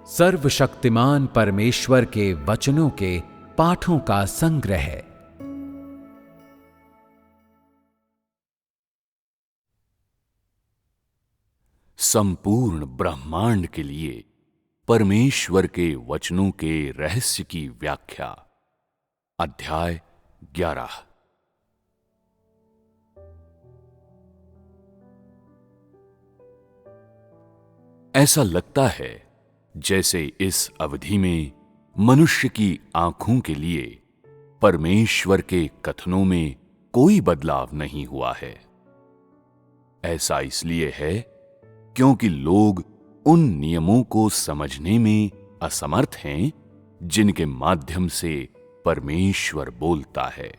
सर्वशक्तिमान परमेश्वर के वचनों के पाठों का संग्रह है। संपूर्ण ब्रह्मांड के लिए परमेश्वर के वचनों के रहस्य की व्याख्या। अध्याय 11। ऐसा लगता है जैसे इस अवधि में मनुष्य की आंखों के लिए परमेश्वर के कथनों में कोई बदलाव नहीं हुआ है। ऐसा इसलिए है क्योंकि लोग उन नियमों को समझने में असमर्थ हैं जिनके माध्यम से परमेश्वर बोलता है,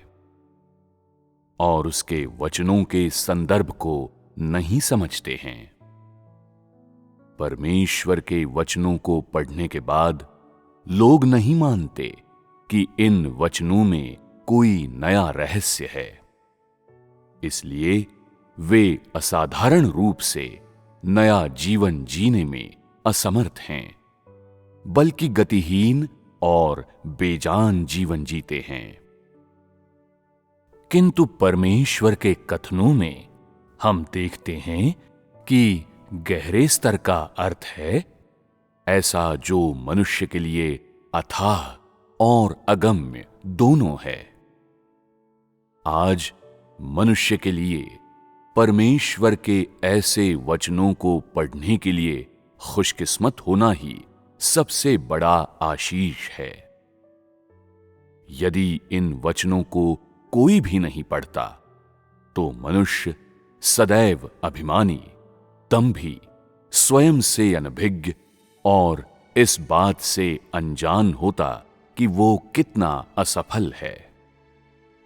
और उसके वचनों के संदर्भ को नहीं समझते हैं। परमेश्वर के वचनों को पढ़ने के बाद लोग नहीं मानते कि इन वचनों में कोई नया रहस्य है, इसलिए वे असाधारण रूप से नया जीवन जीने में असमर्थ हैं, बल्कि गतिहीन और बेजान जीवन जीते हैं। किंतु परमेश्वर के कथनों में हम देखते हैं कि गहरे स्तर का अर्थ है ऐसा जो मनुष्य के लिए अथाह और अगम्य दोनों है। आज मनुष्य के लिए परमेश्वर के ऐसे वचनों को पढ़ने के लिए खुशकिस्मत होना ही सबसे बड़ा आशीष है। यदि इन वचनों को कोई भी नहीं पढ़ता तो मनुष्य सदैव अभिमानी, दंभी, स्वयं से अनभिज्ञ और इस बात से अनजान होता कि वो कितना असफल है।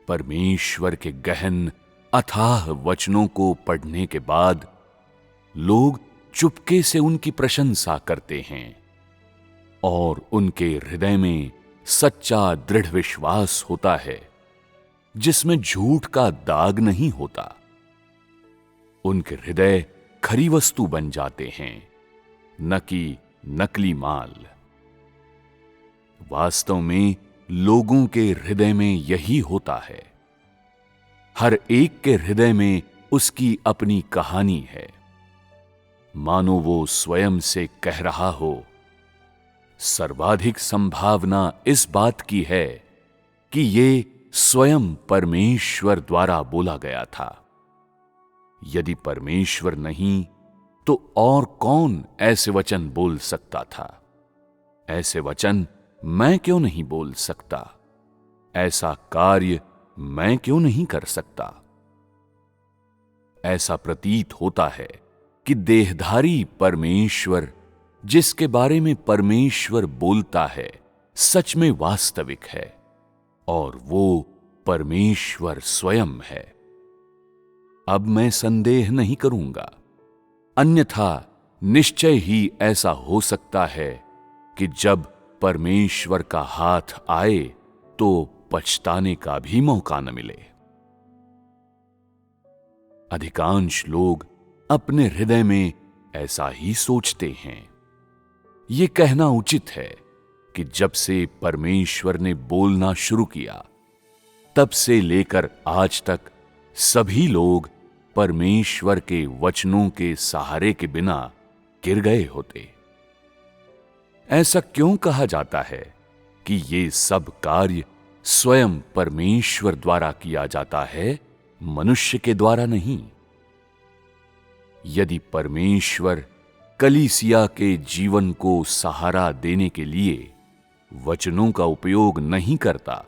परमेश्वर के गहन अथाह वचनों को पढ़ने के बाद लोग चुपके से उनकी प्रशंसा करते हैं और उनके हृदय में सच्चा दृढ़ विश्वास होता है जिसमें झूठ का दाग नहीं होता। उनके हृदय खरी वस्तु बन जाते हैं, न कि नकली माल। वास्तव में लोगों के हृदय में यही होता है। हर एक के हृदय में उसकी अपनी कहानी है, मानो वो स्वयं से कह रहा हो। सर्वाधिक संभावना इस बात की है कि ये स्वयं परमेश्वर द्वारा बोला गया था। यदि परमेश्वर नहीं तो और कौन ऐसे वचन बोल सकता था? ऐसे वचन मैं क्यों नहीं बोल सकता? ऐसा कार्य मैं क्यों नहीं कर सकता? ऐसा प्रतीत होता है कि देहधारी परमेश्वर जिसके बारे में परमेश्वर बोलता है सच में वास्तविक है, और वो परमेश्वर स्वयं है। अब मैं संदेह नहीं करूंगा, अन्यथा निश्चय ही ऐसा हो सकता है कि जब परमेश्वर का हाथ आए तो पछताने का भी मौका न मिले। अधिकांश लोग अपने हृदय में ऐसा ही सोचते हैं। ये कहना उचित है कि जब से परमेश्वर ने बोलना शुरू किया तब से लेकर आज तक सभी लोग परमेश्वर के वचनों के सहारे के बिना गिर गए होते। ऐसा क्यों कहा जाता है कि ये सब कार्य स्वयं परमेश्वर द्वारा किया जाता है, मनुष्य के द्वारा नहीं? यदि परमेश्वर कलीसिया के जीवन को सहारा देने के लिए वचनों का उपयोग नहीं करता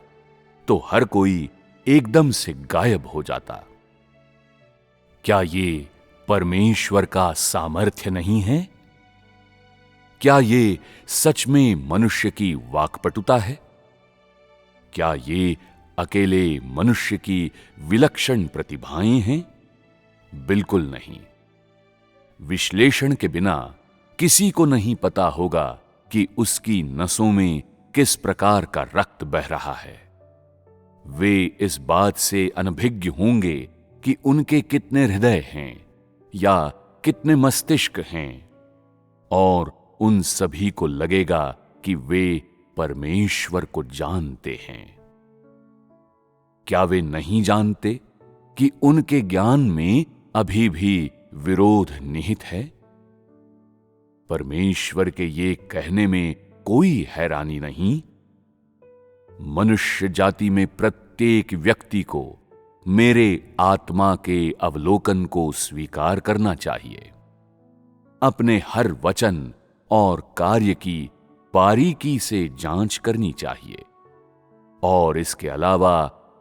तो हर कोई एकदम से गायब हो जाता। क्या ये परमेश्वर का सामर्थ्य नहीं है? क्या ये सच में मनुष्य की वाक्पटुता है? क्या ये अकेले मनुष्य की विलक्षण प्रतिभाएं हैं? बिल्कुल नहीं। विश्लेषण के बिना किसी को नहीं पता होगा कि उसकी नसों में किस प्रकार का रक्त बह रहा है। वे इस बात से अनभिज्ञ होंगे कि उनके कितने हृदय हैं या कितने मस्तिष्क हैं, और उन सभी को लगेगा कि वे परमेश्वर को जानते हैं। क्या वे नहीं जानते कि उनके ज्ञान में अभी भी विरोध निहित है? परमेश्वर के ये कहने में कोई हैरानी नहीं। मनुष्य जाति में प्रत्येक व्यक्ति को मेरे आत्मा के अवलोकन को स्वीकार करना चाहिए। अपने हर वचन और कार्य की बारीकी से जांच करनी चाहिए और इसके अलावा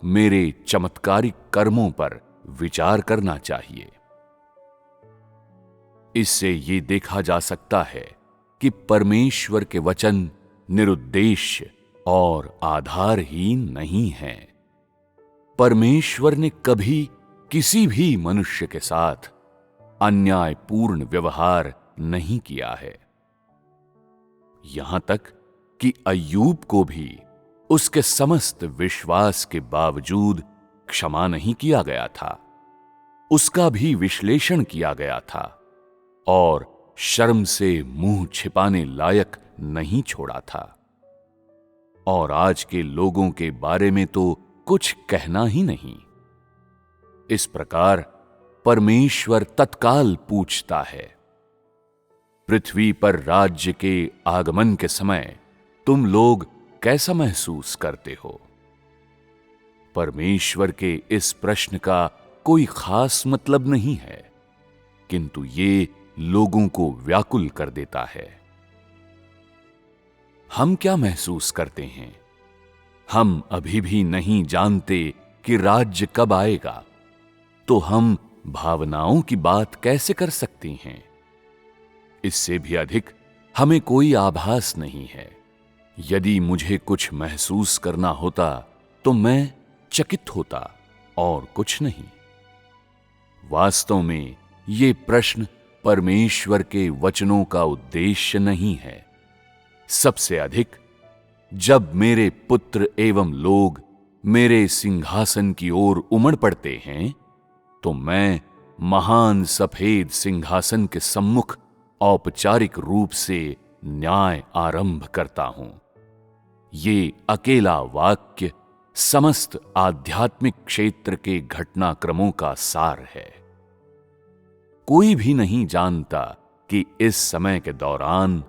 मेरे चमत्कारिक कर्मों पर विचार करना चाहिए। इससे ये देखा जा सकता है कि परमेश्वर के वचन निरुद्देश्य और आधारहीन नहीं हैं। परमेश्वर ने कभी किसी भी मनुष्य के साथ अन्यायपूर्ण व्यवहार नहीं किया है। यहां तक कि अय्यूब को भी उसके समस्त विश्वास के बावजूद क्षमा नहीं किया गया था। उसका भी विश्लेषण किया गया था और शर्म से मुंह छिपाने लायक नहीं छोड़ा था। और आज के लोगों के बारे में तो कुछ कहना ही नहीं। इस प्रकार परमेश्वर तत्काल पूछता है, पृथ्वी पर राज्य के आगमन के समय तुम लोग कैसा महसूस करते हो? परमेश्वर के इस प्रश्न का कोई खास मतलब नहीं है, किंतु ये लोगों को व्याकुल कर देता है। हम क्या महसूस करते हैं? हम अभी भी नहीं जानते कि राज्य कब आएगा, तो हम भावनाओं की बात कैसे कर सकते हैं? इससे भी अधिक हमें कोई आभास नहीं है। यदि मुझे कुछ महसूस करना होता तो मैं चकित होता और कुछ नहीं। वास्तव में ये प्रश्न परमेश्वर के वचनों का उद्देश्य नहीं है। सबसे अधिक जब मेरे पुत्र एवं लोग मेरे सिंहासन की ओर उमड़ पड़ते हैं, तो मैं महान सफेद सिंहासन के सम्मुख औपचारिक रूप से न्याय आरंभ करता हूं। ये अकेला वाक्य समस्त आध्यात्मिक क्षेत्र के घटनाक्रमों का सार है। कोई भी नहीं जानता कि इस समय के दौरान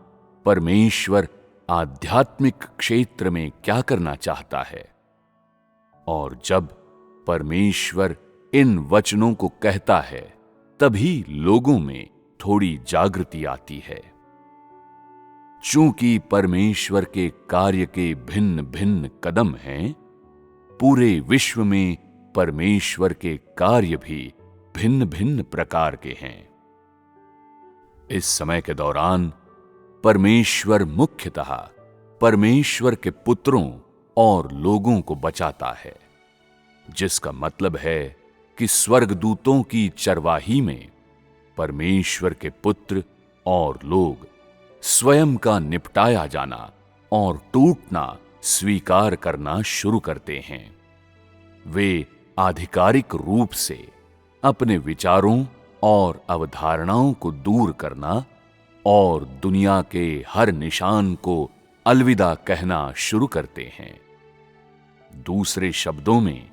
परमेश्वर आध्यात्मिक क्षेत्र में क्या करना चाहता है। और जब परमेश्वर इन वचनों को कहता है, तभी लोगों में थोड़ी जागृति आती है। चूंकि परमेश्वर के कार्य के भिन्न भिन्न कदम हैं, पूरे विश्व में परमेश्वर के कार्य भी भिन्न भिन्न प्रकार के हैं। इस समय के दौरान परमेश्वर मुख्यतः परमेश्वर के पुत्रों और लोगों को बचाता है, जिसका मतलब है कि स्वर्गदूतों की चरवाही में परमेश्वर के पुत्र और लोग स्वयं का निपटाया जाना और टूटना स्वीकार करना शुरू करते हैं। वे आधिकारिक रूप से अपने विचारों और अवधारणाओं को दूर करना और दुनिया के हर निशान को अलविदा कहना शुरू करते हैं। दूसरे शब्दों में,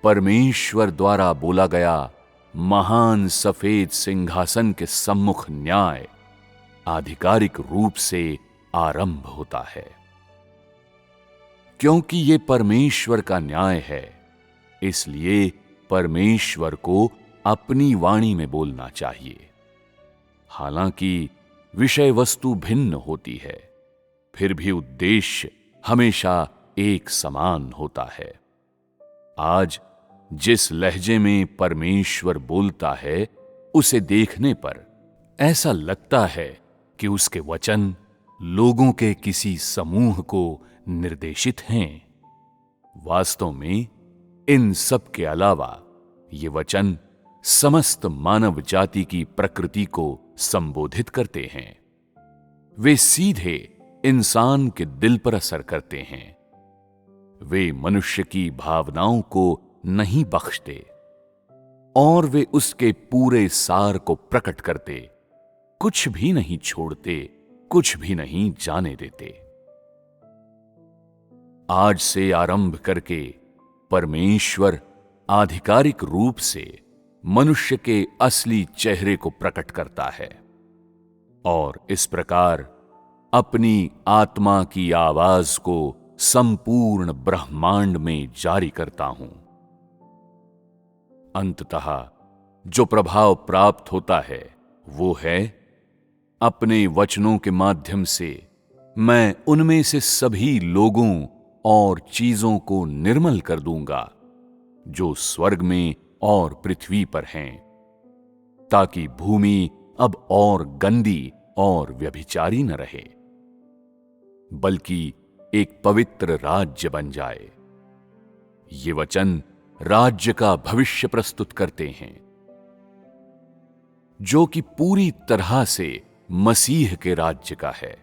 परमेश्वर द्वारा बोला गया महान सफेद सिंहासन के सम्मुख न्याय आधिकारिक रूप से आरंभ होता है। क्योंकि ये परमेश्वर का न्याय है, इसलिए परमेश्वर को अपनी वाणी में बोलना चाहिए। हालांकि विषय वस्तु भिन्न होती है, फिर भी उद्देश्य हमेशा एक समान होता है। आज जिस लहजे में परमेश्वर बोलता है, उसे देखने पर ऐसा लगता है कि उसके वचन लोगों के किसी समूह को निर्देशित हैं। वास्तव में इन सब के अलावा ये वचन समस्त मानव जाति की प्रकृति को संबोधित करते हैं। वे सीधे इंसान के दिल पर असर करते हैं। वे मनुष्य की भावनाओं को नहीं बख्शते और वे उसके पूरे सार को प्रकट करते, कुछ भी नहीं छोड़ते कुछ भी नहीं जाने देते। आज से आरंभ करके परमेश्वर आधिकारिक रूप से मनुष्य के असली चेहरे को प्रकट करता है और इस प्रकार अपनी आत्मा की आवाज को संपूर्ण ब्रह्मांड में जारी करता हूं। अंततः जो प्रभाव प्राप्त होता है वो है, अपने वचनों के माध्यम से मैं उनमें से सभी लोगों और चीजों को निर्मल कर दूंगा जो स्वर्ग में और पृथ्वी पर हैं, ताकि भूमि अब और गंदी और व्यभिचारी न रहे, बल्कि एक पवित्र राज्य बन जाए। ये वचन राज्य का भविष्य प्रस्तुत करते हैं, जो कि पूरी तरह से मसीह के राज्य का है।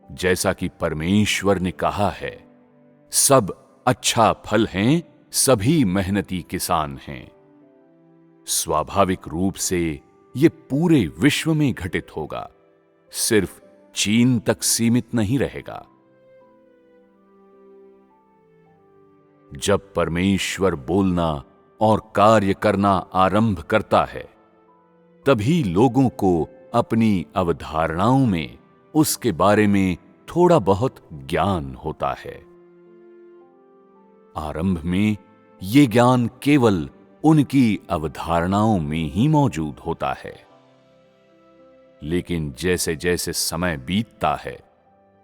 जैसा कि परमेश्वर ने कहा है, सब अच्छा फल हैं, सभी मेहनती किसान हैं। स्वाभाविक रूप से यह पूरे विश्व में घटित होगा, सिर्फ चीन तक सीमित नहीं रहेगा। जब परमेश्वर बोलना और कार्य करना आरंभ करता है, तभी लोगों को अपनी अवधारणाओं में उसके बारे में थोड़ा बहुत ज्ञान होता है। आरंभ में यह ज्ञान केवल उनकी अवधारणाओं में ही मौजूद होता है, लेकिन जैसे जैसे समय बीतता है,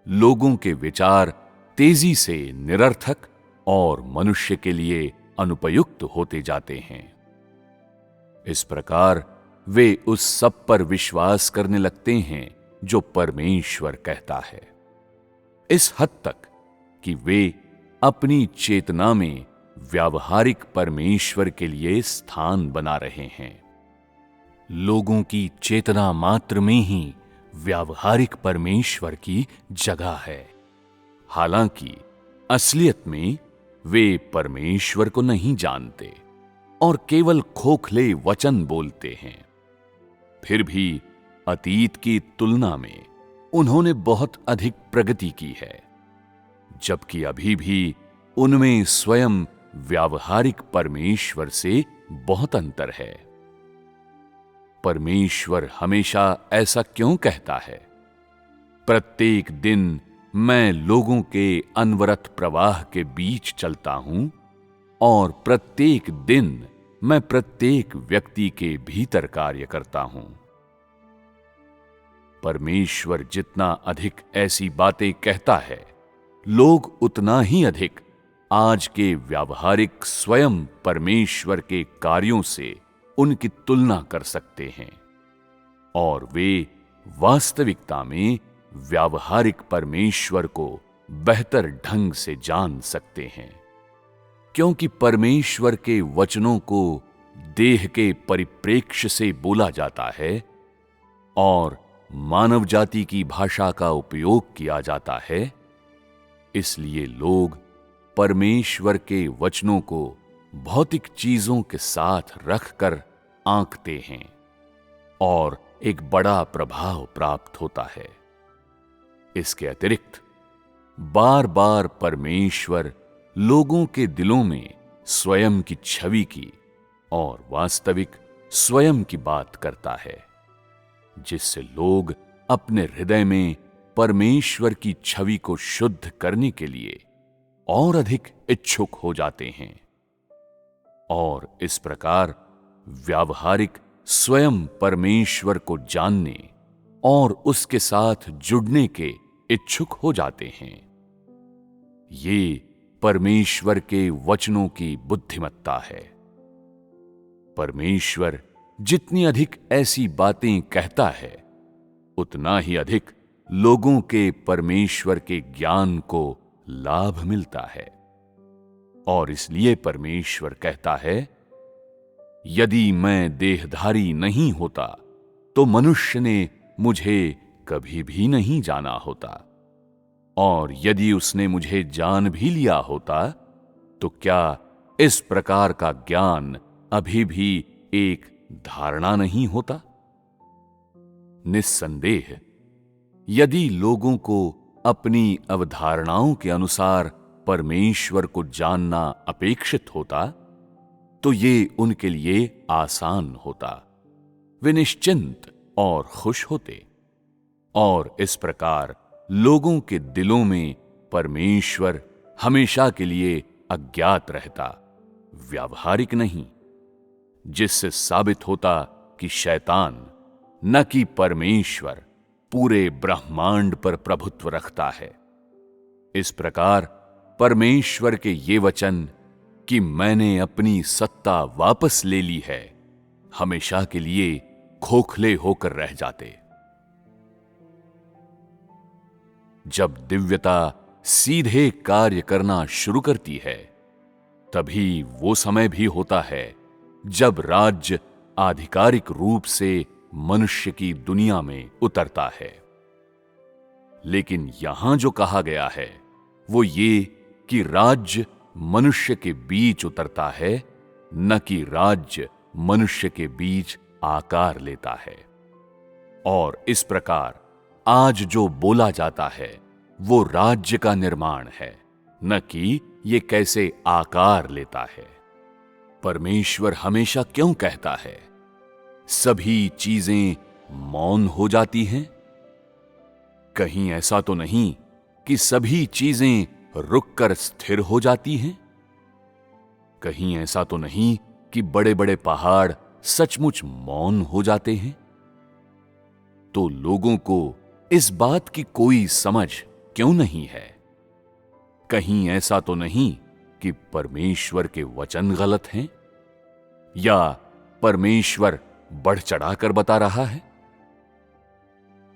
लोगों के विचार तेजी से निरर्थक और मनुष्य के लिए अनुपयुक्त होते जाते हैं। इस प्रकार वे उस सब पर विश्वास करने लगते हैं जो परमेश्वर कहता है, इस हद तक कि वे अपनी चेतना में व्यावहारिक परमेश्वर के लिए स्थान बना रहे हैं। लोगों की चेतना मात्र में ही व्यावहारिक परमेश्वर की जगह है, हालांकि असलियत में वे परमेश्वर को नहीं जानते और केवल खोखले वचन बोलते हैं। फिर भी अतीत की तुलना में उन्होंने बहुत अधिक प्रगति की है, जबकि अभी भी उनमें स्वयं व्यावहारिक परमेश्वर से बहुत अंतर है। परमेश्वर हमेशा ऐसा क्यों कहता है? प्रत्येक दिन मैं लोगों के अनवरत प्रवाह के बीच चलता हूं और प्रत्येक दिन मैं प्रत्येक व्यक्ति के भीतर कार्य करता हूं। परमेश्वर जितना अधिक ऐसी बातें कहता है, लोग उतना ही अधिक आज के व्यावहारिक स्वयं परमेश्वर के कार्यों से उनकी तुलना कर सकते हैं और वे वास्तविकता में व्यावहारिक परमेश्वर को बेहतर ढंग से जान सकते हैं, क्योंकि परमेश्वर के वचनों को देह के परिप्रेक्ष्य से बोला जाता है और मानव जाति की भाषा का उपयोग किया जाता है। इसलिए लोग परमेश्वर के वचनों को भौतिक चीजों के साथ रखकर आंकते हैं और एक बड़ा प्रभाव प्राप्त होता है। इसके अतिरिक्त बार बार परमेश्वर लोगों के दिलों में स्वयं की छवि की और वास्तविक स्वयं की बात करता है, जिससे लोग अपने हृदय में परमेश्वर की छवि को शुद्ध करने के लिए और अधिक इच्छुक हो जाते हैं और इस प्रकार व्यावहारिक स्वयं परमेश्वर को जानने और उसके साथ जुड़ने के इच्छुक हो जाते हैं। ये परमेश्वर के वचनों की बुद्धिमत्ता है। परमेश्वर जितनी अधिक ऐसी बातें कहता है, उतना ही अधिक लोगों के परमेश्वर के ज्ञान को लाभ मिलता है और इसलिए परमेश्वर कहता है, यदि मैं देहधारी नहीं होता तो मनुष्य ने मुझे कभी भी नहीं जाना होता, और यदि उसने मुझे जान भी लिया होता तो क्या इस प्रकार का ज्ञान अभी भी एक धारणा नहीं होता? निस्संदेह यदि लोगों को अपनी अवधारणाओं के अनुसार परमेश्वर को जानना अपेक्षित होता तो ये उनके लिए आसान होता। वे निश्चिंत और खुश होते और इस प्रकार लोगों के दिलों में परमेश्वर हमेशा के लिए अज्ञात रहता, व्यावहारिक नहीं, जिससे साबित होता कि शैतान न कि परमेश्वर पूरे ब्रह्मांड पर प्रभुत्व रखता है। इस प्रकार परमेश्वर के ये वचन कि मैंने अपनी सत्ता वापस ले ली है हमेशा के लिए खोखले होकर रह जाते। जब दिव्यता सीधे कार्य करना शुरू करती है तभी वो समय भी होता है जब राज्य आधिकारिक रूप से मनुष्य की दुनिया में उतरता है। लेकिन यहां जो कहा गया है वो ये कि राज्य मनुष्य के बीच उतरता है, न कि राज्य मनुष्य के बीच आकार लेता है। और इस प्रकार आज जो बोला जाता है वो राज्य का निर्माण है, न कि ये कैसे आकार लेता है। परमेश्वर हमेशा क्यों कहता है सभी चीजें मौन हो जाती हैं? कहीं ऐसा तो नहीं कि सभी चीजें रुककर स्थिर हो जाती हैं? कहीं ऐसा तो नहीं कि बड़े बड़े पहाड़ सचमुच मौन हो जाते हैं? तो लोगों को इस बात की कोई समझ क्यों नहीं है? कहीं ऐसा तो नहीं कि परमेश्वर के वचन गलत हैं या परमेश्वर बढ़ चढ़ाकर बता रहा है?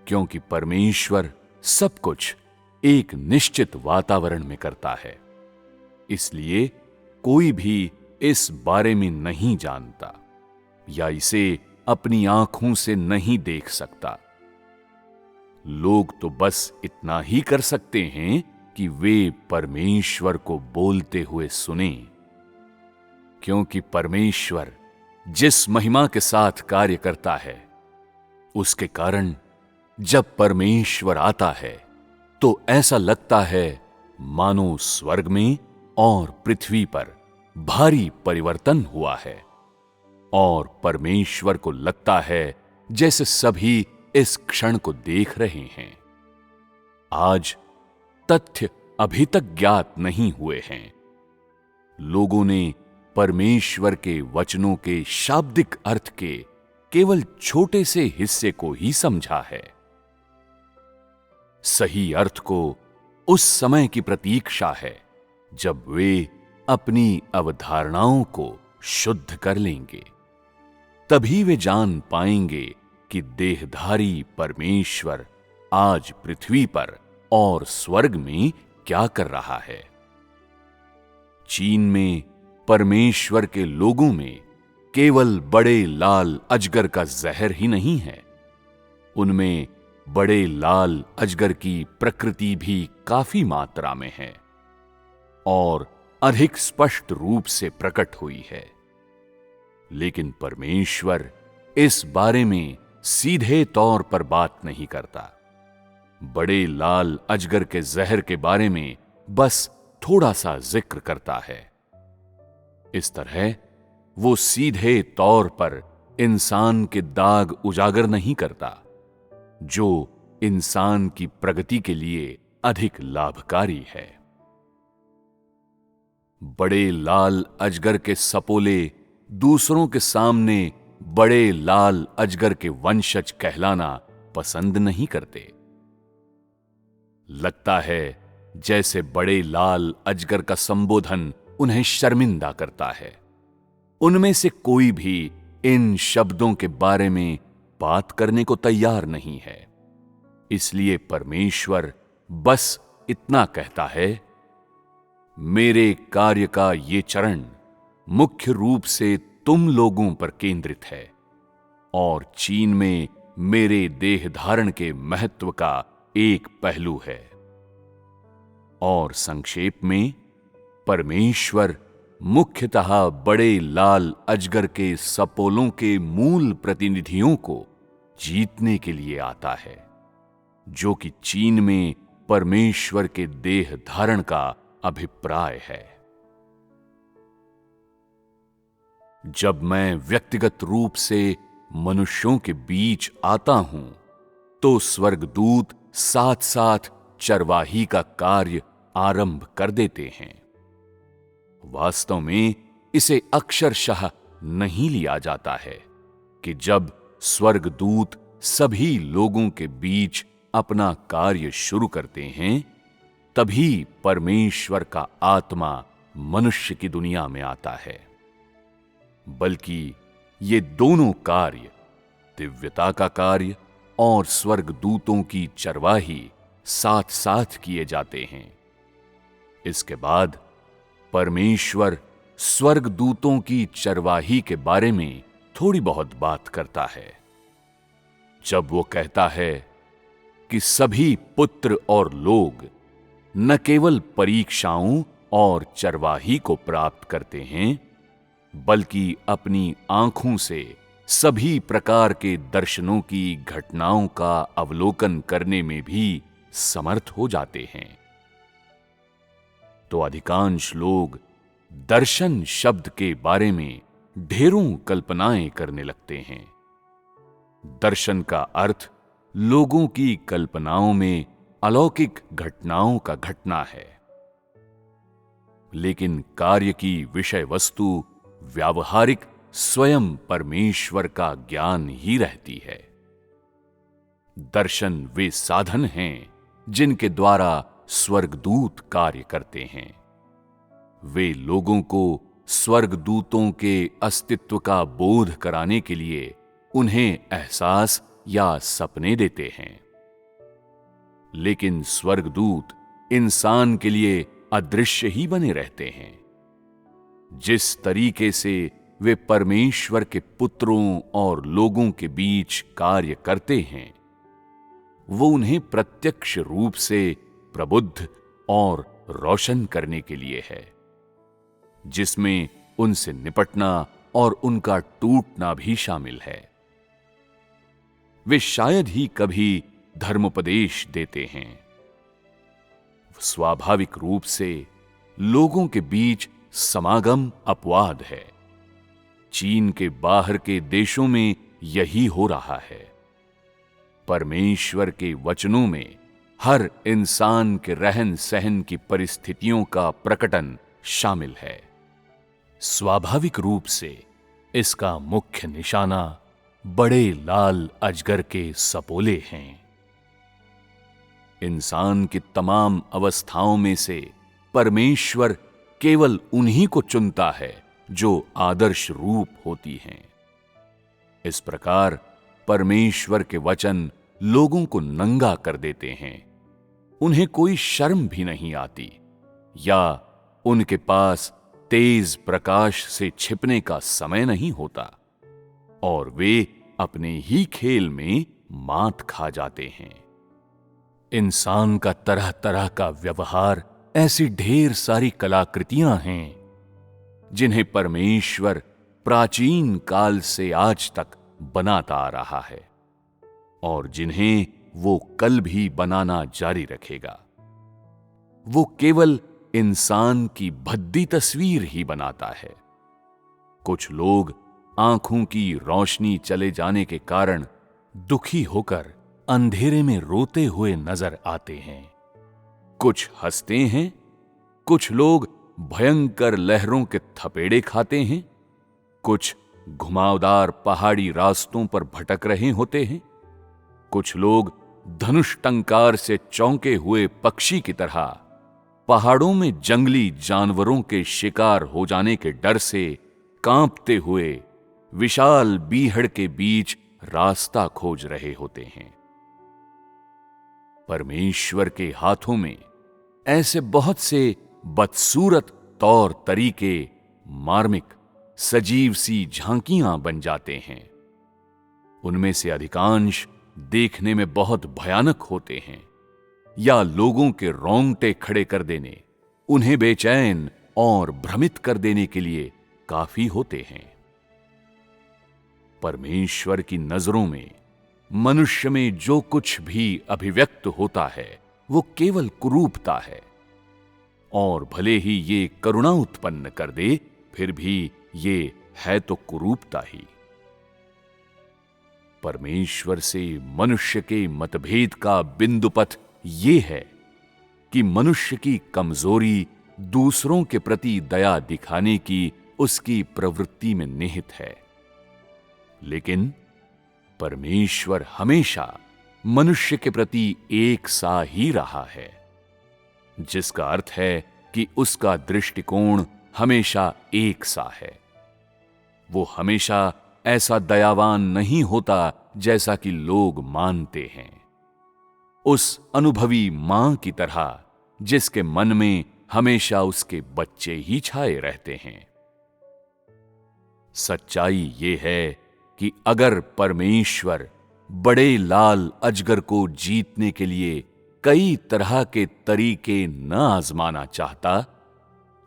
क्योंकि परमेश्वर सब कुछ एक निश्चित वातावरण में करता है, इसलिए कोई भी इस बारे में नहीं जानता या इसे अपनी आंखों से नहीं देख सकता। लोग तो बस इतना ही कर सकते हैं कि वे परमेश्वर को बोलते हुए सुनें, क्योंकि परमेश्वर जिस महिमा के साथ कार्य करता है उसके कारण जब परमेश्वर आता है तो ऐसा लगता है मानो स्वर्ग में और पृथ्वी पर भारी परिवर्तन हुआ है और परमेश्वर को लगता है जैसे सभी इस क्षण को देख रहे हैं। आज तथ्य अभी तक ज्ञात नहीं हुए हैं। लोगों ने परमेश्वर के वचनों के शाब्दिक अर्थ के केवल छोटे से हिस्से को ही समझा है। सही अर्थ को उस समय की प्रतीक्षा है जब वे अपनी अवधारणाओं को शुद्ध कर लेंगे, तभी वे जान पाएंगे कि देहधारी परमेश्वर आज पृथ्वी पर और स्वर्ग में क्या कर रहा है। चीन में परमेश्वर के लोगों में केवल बड़े लाल अजगर का जहर ही नहीं है, उनमें बड़े लाल अजगर की प्रकृति भी काफी मात्रा में है और अधिक स्पष्ट रूप से प्रकट हुई है। लेकिन परमेश्वर इस बारे में सीधे तौर पर बात नहीं करता। बड़े लाल अजगर के जहर के बारे में बस थोड़ा सा जिक्र करता है। इस तरह वो सीधे तौर पर इंसान के दाग उजागर नहीं करता जो इंसान की प्रगति के लिए अधिक लाभकारी है। बड़े लाल अजगर के सपोले दूसरों के सामने बड़े लाल अजगर के वंशज कहलाना पसंद नहीं करते। लगता है जैसे बड़े लाल अजगर का संबोधन उन्हें शर्मिंदा करता है। उनमें से कोई भी इन शब्दों के बारे में बात करने को तैयार नहीं है। इसलिए परमेश्वर बस इतना कहता है, मेरे कार्य का ये चरण मुख्य रूप से तुम लोगों पर केंद्रित है और चीन में मेरे देह धारण के महत्व का एक पहलू है। और संक्षेप में परमेश्वर मुख्यतः बड़े लाल अजगर के सपोलों के मूल प्रतिनिधियों को जीतने के लिए आता है। जो कि चीन में परमेश्वर के देह धारण का अभिप्राय है। जब मैं व्यक्तिगत रूप से मनुष्यों के बीच आता हूं, तो स्वर्गदूत साथ साथ चरवाही का कार्य आरंभ कर देते हैं। वास्तव में इसे अक्षरशः नहीं लिया जाता है कि जब स्वर्गदूत सभी लोगों के बीच अपना कार्य शुरू करते हैं, तभी परमेश्वर का आत्मा मनुष्य की दुनिया में आता है, बल्कि ये दोनों कार्य, दिव्यता का कार्य और स्वर्गदूतों की चरवाही, साथ साथ किए जाते हैं। इसके बाद परमेश्वर स्वर्गदूतों की चरवाही के बारे में थोड़ी बहुत बात करता है, जब वो कहता है कि सभी पुत्र और लोग न केवल परीक्षाओं और चरवाही को प्राप्त करते हैं, बल्कि अपनी आंखों से सभी प्रकार के दर्शनों की घटनाओं का अवलोकन करने में भी समर्थ हो जाते हैं। तो अधिकांश लोग दर्शन शब्द के बारे में ढेरों कल्पनाएं करने लगते हैं। दर्शन का अर्थ लोगों की कल्पनाओं में अलौकिक घटनाओं का घटना है, लेकिन कार्य की विषय वस्तु व्यावहारिक स्वयं परमेश्वर का ज्ञान ही रहती है। दर्शन वे साधन हैं जिनके द्वारा स्वर्गदूत कार्य करते हैं। वे लोगों को स्वर्गदूतों के अस्तित्व का बोध कराने के लिए उन्हें एहसास या सपने देते हैं। लेकिन स्वर्गदूत इंसान के लिए अदृश्य ही बने रहते हैं। जिस तरीके से वे परमेश्वर के पुत्रों और लोगों के बीच कार्य करते हैं, वो उन्हें प्रत्यक्ष रूप से प्रबुद्ध और रोशन करने के लिए है, जिसमें उनसे निपटना और उनका टूटना भी शामिल है। वे शायद ही कभी धर्मोपदेश देते हैं। स्वाभाविक रूप से लोगों के बीच समागम अपवाद है। चीन के बाहर के देशों में यही हो रहा है। परमेश्वर के वचनों में हर इंसान के रहन सहन की परिस्थितियों का प्रकटन शामिल है। स्वाभाविक रूप से इसका मुख्य निशाना बड़े लाल अजगर के सपोले हैं। इंसान की तमाम अवस्थाओं में से परमेश्वर केवल उन्हीं को चुनता है जो आदर्श रूप होती हैं। इस प्रकार परमेश्वर के वचन लोगों को नंगा कर देते हैं। उन्हें कोई शर्म भी नहीं आती, या उनके पास तेज प्रकाश से छिपने का समय नहीं होता, और वे अपने ही खेल में मात खा जाते हैं। इंसान का तरह तरह का व्यवहार, ऐसी ढेर सारी कलाकृतियां हैं जिन्हें परमेश्वर प्राचीन काल से आज तक बनाता आ रहा है, और जिन्हें वो कल भी बनाना जारी रखेगा। वो केवल इंसान की भद्दी तस्वीर ही बनाता है। कुछ लोग आंखों की रोशनी चले जाने के कारण दुखी होकर अंधेरे में रोते हुए नजर आते हैं। कुछ हंसते हैं, कुछ लोग भयंकर लहरों के थपेड़े खाते हैं, कुछ घुमावदार पहाड़ी रास्तों पर भटक रहे होते हैं, कुछ लोग धनुष टंकार से चौंके हुए पक्षी की तरह पहाड़ों में जंगली जानवरों के शिकार हो जाने के डर से कांपते हुए विशाल बीहड़ के बीच रास्ता खोज रहे होते हैं। परमेश्वर के हाथों में ऐसे बहुत से बदसूरत तौर तरीके, मार्मिक सजीव सी झांकियां बन जाते हैं। उनमें से अधिकांश देखने में बहुत भयानक होते हैं, या लोगों के रोंगटे खड़े कर देने, उन्हें बेचैन और भ्रमित कर देने के लिए काफी होते हैं। परमेश्वर की नजरों में मनुष्य में जो कुछ भी अभिव्यक्त होता है वो केवल कुरूपता है, और भले ही ये करुणा उत्पन्न कर दे, फिर भी ये है तो कुरूपता ही। परमेश्वर से मनुष्य के मतभेद का बिंदुपथ ये है कि मनुष्य की कमजोरी दूसरों के प्रति दया दिखाने की उसकी प्रवृत्ति में निहित है, लेकिन परमेश्वर हमेशा मनुष्य के प्रति एक सा ही रहा है, जिसका अर्थ है कि उसका दृष्टिकोण हमेशा एक सा है। वो हमेशा ऐसा दयावान नहीं होता जैसा कि लोग मानते हैं। उस अनुभवी मां की तरह जिसके मन में हमेशा उसके बच्चे ही छाए रहते हैं। सच्चाई ये है कि अगर परमेश्वर बड़े लाल अजगर को जीतने के लिए कई तरह के तरीके न आजमाना चाहता,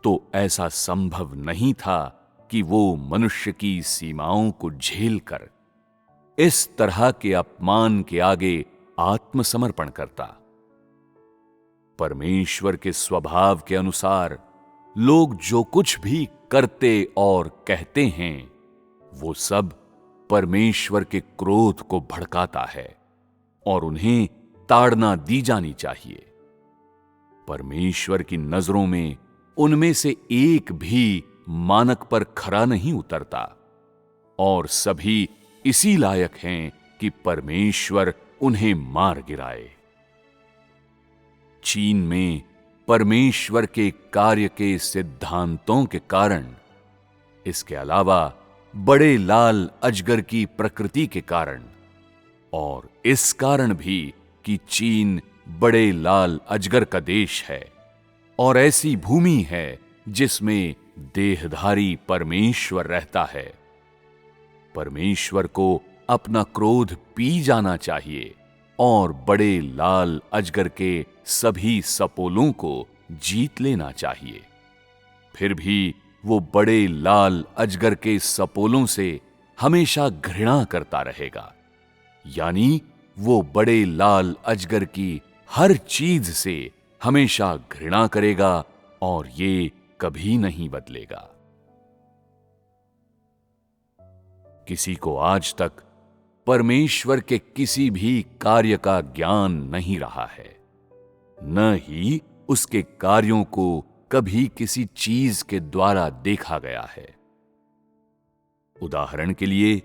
तो ऐसा संभव नहीं था कि वो मनुष्य की सीमाओं को झेलकर इस तरह के अपमान के आगे आत्मसमर्पण करता। परमेश्वर के स्वभाव के अनुसार लोग जो कुछ भी करते और कहते हैं, वो सब परमेश्वर के क्रोध को भड़काता है और उन्हें ताड़ना दी जानी चाहिए। परमेश्वर की नजरों में उनमें से एक भी मानक पर खरा नहीं उतरता, और सभी इसी लायक हैं कि परमेश्वर उन्हें मार गिराए। चीन में परमेश्वर के कार्य के सिद्धांतों के कारण, इसके अलावा बड़े लाल अजगर की प्रकृति के कारण, और इस कारण भी कि चीन बड़े लाल अजगर का देश है और ऐसी भूमि है जिसमें देहधारी परमेश्वर रहता है, परमेश्वर को अपना क्रोध पी जाना चाहिए और बड़े लाल अजगर के सभी सपोलों को जीत लेना चाहिए। फिर भी वो बड़े लाल अजगर के सपोलों से हमेशा घृणा करता रहेगा, यानी वो बड़े लाल अजगर की हर चीज से हमेशा घृणा करेगा और ये कभी नहीं बदलेगा। किसी को आज तक परमेश्वर के किसी भी कार्य का ज्ञान नहीं रहा है, न ही उसके कार्यों को कभी किसी चीज के द्वारा देखा गया है। उदाहरण के लिए,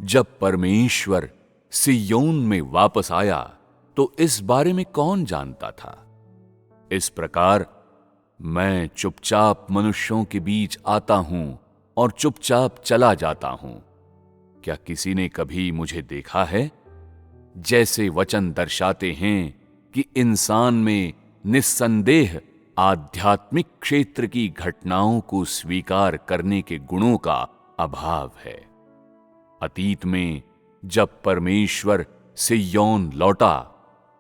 जब परमेश्वर सिय्योन में वापस आया तो इस बारे में कौन जानता था? इस प्रकार मैं चुपचाप मनुष्यों के बीच आता हूं और चुपचाप चला जाता हूं। क्या किसी ने कभी मुझे देखा है? जैसे वचन दर्शाते हैं कि इंसान में निस्संदेह आध्यात्मिक क्षेत्र की घटनाओं को स्वीकार करने के गुणों का अभाव है। अतीत में जब परमेश्वर सिय्योन लौटा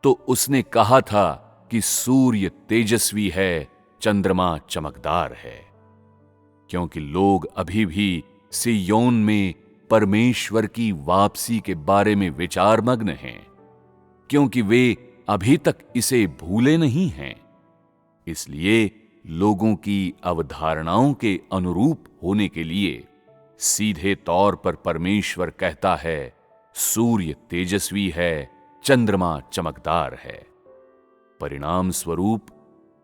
तो उसने कहा था कि सूर्य तेजस्वी है, चंद्रमा चमकदार है, क्योंकि लोग अभी भी सिय्योन में परमेश्वर की वापसी के बारे में विचारमग्न हैं, क्योंकि वे अभी तक इसे भूले नहीं हैं। इसलिए लोगों की अवधारणाओं के अनुरूप होने के लिए सीधे तौर पर परमेश्वर कहता है, सूर्य तेजस्वी है, चंद्रमा चमकदार है। परिणाम स्वरूप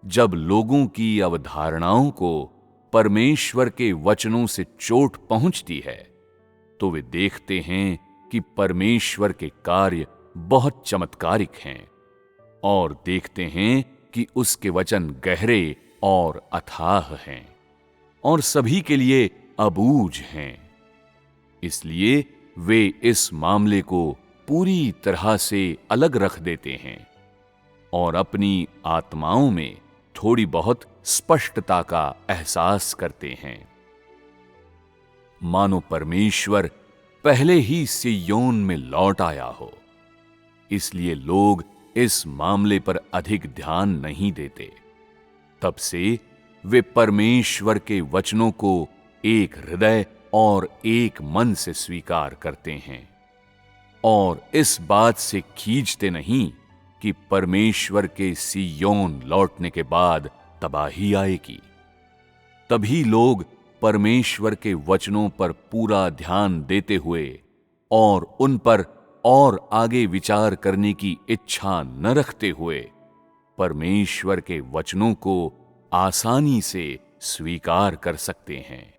जब लोगों की अवधारणाओं को परमेश्वर के वचनों से चोट पहुंचती है, तो वे देखते हैं कि परमेश्वर के कार्य बहुत चमत्कारिक हैं और देखते हैं कि उसके वचन गहरे और अथाह हैं और सभी के लिए अबूझ हैं। इसलिए वे इस मामले को पूरी तरह से अलग रख देते हैं और अपनी आत्माओं में थोड़ी बहुत स्पष्टता का एहसास करते हैं, मानो परमेश्वर पहले ही सिय्योन में लौट आया हो। इसलिए लोग इस मामले पर अधिक ध्यान नहीं देते। तब से वे परमेश्वर के वचनों को एक हृदय और एक मन से स्वीकार करते हैं। और इस बात से खींचते नहीं कि परमेश्वर के सिय्योन लौटने के बाद तबाही आएगी। तभी लोग परमेश्वर के वचनों पर पूरा ध्यान देते हुए और उन पर और आगे विचार करने की इच्छा न रखते हुए परमेश्वर के वचनों को आसानी से स्वीकार कर सकते हैं।